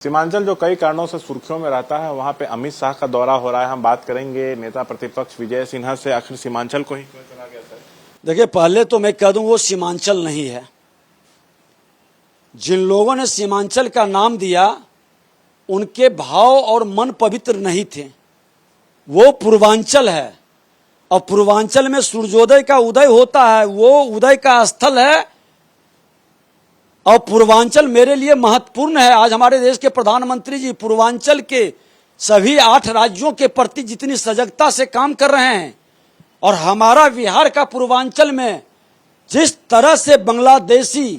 सीमांचल जो कई कारणों से सुर्खियों में रहता है, वहां पे अमित शाह का दौरा हो रहा है। हम बात करेंगे नेता प्रतिपक्ष विजय सिन्हा से। आखिर सीमांचल को ही क्यों चुना गया सर? देखिए, पहले तो मैं कह दूं वो सीमांचल नहीं है। जिन लोगों ने सीमांचल का नाम दिया उनके भाव और मन पवित्र नहीं थे। वो पूर्वांचल है और पूर्वांचल में सूर्योदय का उदय होता है, वो उदय का स्थल है और पूर्वांचल मेरे लिए महत्वपूर्ण है। आज हमारे देश के प्रधानमंत्री जी पूर्वांचल के सभी 8 राज्यों के प्रति जितनी सजगता से काम कर रहे हैं और हमारा बिहार का पूर्वांचल में जिस तरह से बांग्लादेशी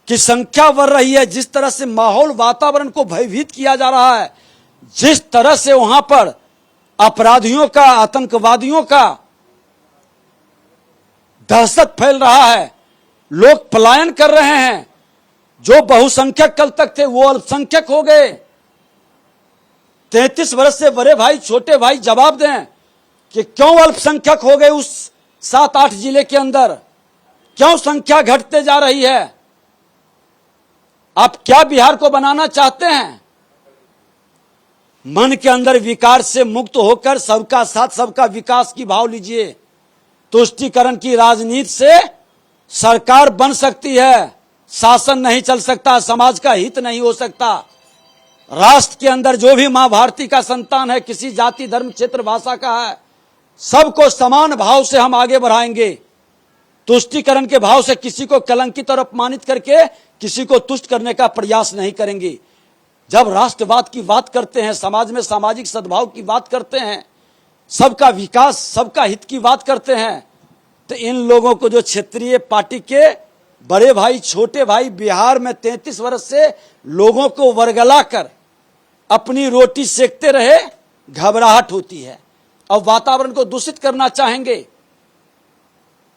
की संख्या बढ़ रही है, जिस तरह से माहौल वातावरण को भयभीत किया जा रहा है, जिस तरह से वहां पर अपराधियों का, आतंकवादियों का दहशत फैल रहा है, लोग पलायन कर रहे हैं। जो बहुसंख्यक कल तक थे वो अल्पसंख्यक हो गए। 33 वर्ष से बड़े भाई, छोटे भाई जवाब दें कि क्यों अल्पसंख्यक हो गए उस 7-8 जिले के अंदर, क्यों संख्या घटते जा रही है? आप क्या बिहार को बनाना चाहते हैं? मन के अंदर विकार से मुक्त होकर सबका साथ सबका विकास की भाव लीजिए। तुष्टीकरण की राजनीति से सरकार बन सकती है, शासन नहीं चल सकता, समाज का हित नहीं हो सकता। राष्ट्र के अंदर जो भी मां भारती का संतान है, किसी जाति, धर्म, क्षेत्र, भाषा का है, सबको समान भाव से हम आगे बढ़ाएंगे। तुष्टीकरण के भाव से किसी को कलंकित और अपमानित करके किसी को तुष्ट करने का प्रयास नहीं करेंगे। जब राष्ट्रवाद की बात करते हैं, समाज में सामाजिक सद्भाव की बात करते हैं, सबका विकास, सबका हित की बात करते हैं, तो इन लोगों को, जो क्षेत्रीय पार्टी के बड़े भाई, छोटे भाई, बिहार में 33 वर्ष से लोगों को वर्गला कर अपनी रोटी सेकते रहे, घबराहट होती है और वातावरण को दूषित करना चाहेंगे।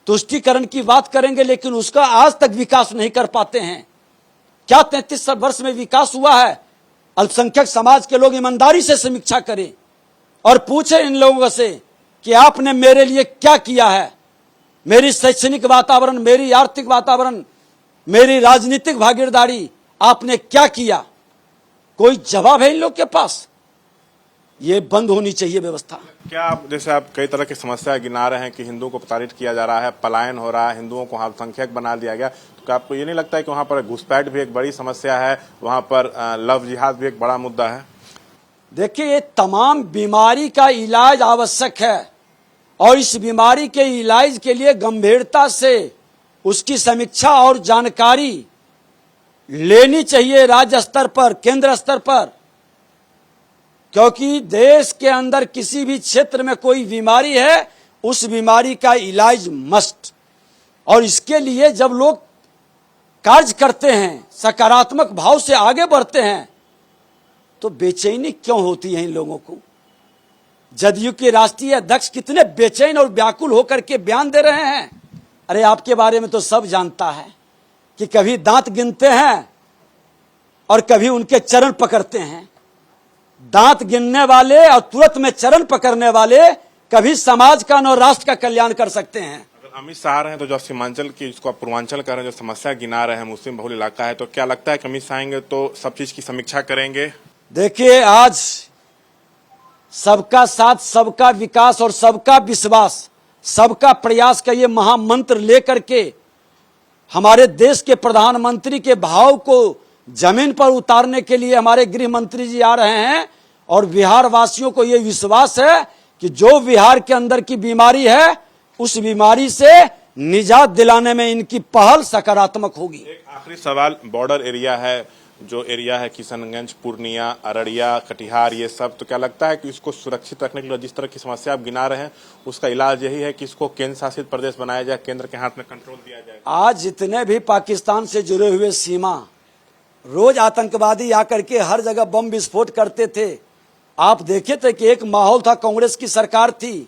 तुष्टीकरण की बात करेंगे लेकिन उसका आज तक विकास नहीं कर पाते हैं। क्या 33 वर्ष में विकास हुआ है? अल्पसंख्यक समाज के लोग ईमानदारी से समीक्षा करें और पूछें इन लोगों से कि आपने मेरे लिए क्या किया है। मेरी शैक्षणिक वातावरण, मेरी आर्थिक वातावरण, मेरी राजनीतिक भागीदारी आपने क्या किया? कोई जवाब है इन लोग के पास? ये बंद होनी चाहिए व्यवस्था। क्या आप, जैसे आप कई तरह की समस्याएं गिना रहे हैं कि हिंदुओं को प्रताड़ित किया जा रहा है, पलायन हो रहा है, हिंदुओं को अल्पसंख्यक बना दिया गया, तो क्या आपको ये नहीं लगता है कि वहां पर घुसपैठ भी एक बड़ी समस्या है, वहां पर लव जिहाद भी एक बड़ा मुद्दा है? देखिए, ये तमाम बीमारी का इलाज आवश्यक है और इस बीमारी के इलाज के लिए गंभीरता से उसकी समीक्षा और जानकारी लेनी चाहिए राज्य स्तर पर, केंद्र स्तर पर। क्योंकि देश के अंदर किसी भी क्षेत्र में कोई बीमारी है, उस बीमारी का इलाज मस्ट। और इसके लिए जब लोग कार्य करते हैं, सकारात्मक भाव से आगे बढ़ते हैं, तो बेचैनी क्यों होती है इन लोगों को? जदयू के राष्ट्रीय अध्यक्ष कितने बेचैन और व्याकुल होकर के बयान दे रहे हैं। अरे, आपके बारे में तो सब जानता है कि कभी दांत गिनते हैं और कभी उनके चरण पकड़ते हैं। दांत गिनने वाले और तुरंत में चरण पकड़ने वाले कभी समाज का और राष्ट्र का कल्याण कर सकते हैं। अगर अमित शाह रहे हैं तो जो सीमांचल की, इसको आप पूर्वांचल कह रहे हैं, जो समस्या गिना रहे हैं, मुस्लिम बहुल इलाका है, तो क्या लगता है कि अमित शाह आएंगे तो सब चीज की समीक्षा करेंगे? देखिए, आज सबका साथ, सबका विकास और सबका विश्वास, सबका प्रयास का ये महामंत्र लेकर के हमारे देश के प्रधानमंत्री के भाव को जमीन पर उतारने के लिए हमारे गृह मंत्री जी आ रहे हैं। और बिहार वासियों को ये विश्वास है कि जो बिहार के अंदर की बीमारी है, उस बीमारी से निजात दिलाने में इनकी पहल सकारात्मक होगी। एक आखिरी सवाल, बॉर्डर एरिया है, जो एरिया है किशनगंज, पूर्णिया, अररिया, कटिहार, ये सब, तो क्या लगता है कि इसको सुरक्षित रखने के लिए जिस तरह की समस्या आप गिना रहे हैं, उसका इलाज यही है कि इसको केंद्र शासित प्रदेश बनाया जाए, केंद्र के हाथ में कंट्रोल दिया जाए? आज जितने भी पाकिस्तान से जुड़े हुए सीमा, रोज आतंकवादी आकर के हर जगह बम विस्फोट करते थे। आप देखे थे कि एक माहौल था, कांग्रेस की सरकार थी,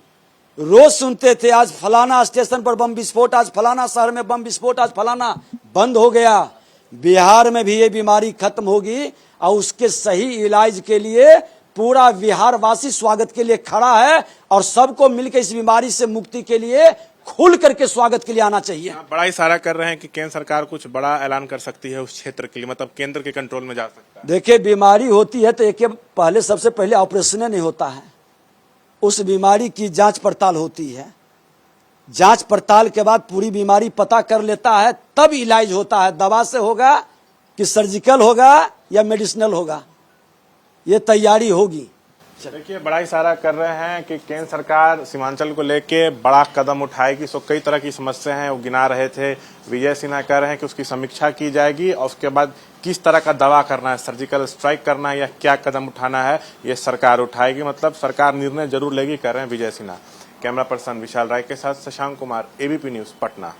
रोज सुनते थे आज फलाना स्टेशन पर बम विस्फोट, आज फलाना शहर में बम विस्फोट, आज फलाना। बंद हो गया। बिहार में भी ये बीमारी खत्म होगी और उसके सही इलाज के लिए पूरा बिहार वासी स्वागत के लिए खड़ा है और सबको मिलकर इस बीमारी से मुक्ति के लिए खुल करके स्वागत के लिए आना चाहिए। आप बड़ा इशारा कर रहे हैं कि केंद्र सरकार कुछ बड़ा ऐलान कर सकती है उस क्षेत्र के लिए, मतलब केंद्र के कंट्रोल में जा सकता है। देखिए, बीमारी होती है तो एक पहले सबसे पहले ऑपरेशन नहीं होता है, उस बीमारी की जांच पड़ताल होती है। जांच पड़ताल के बाद पूरी बीमारी पता कर लेता है, तब इलाज होता है। दवा से होगा कि सर्जिकल होगा या मेडिसिनल होगा, ये तैयारी होगी। देखिए, बड़ा इशारा कर रहे हैं कि केंद्र सरकार सीमांचल को लेके बड़ा कदम उठाएगी। सो कई तरह की समस्या हैं वो गिना रहे थे। विजय सिन्हा कह रहे हैं कि उसकी समीक्षा की जाएगी और उसके बाद किस तरह का दवा करना है, सर्जिकल स्ट्राइक करना है या क्या कदम उठाना है, ये सरकार उठाएगी। मतलब सरकार निर्णय जरूर लेगी, कह रहे हैं विजय सिन्हा। कैमरा पर्सन विशाल राय के साथ शशांक कुमार, एबीपी न्यूज, पटना।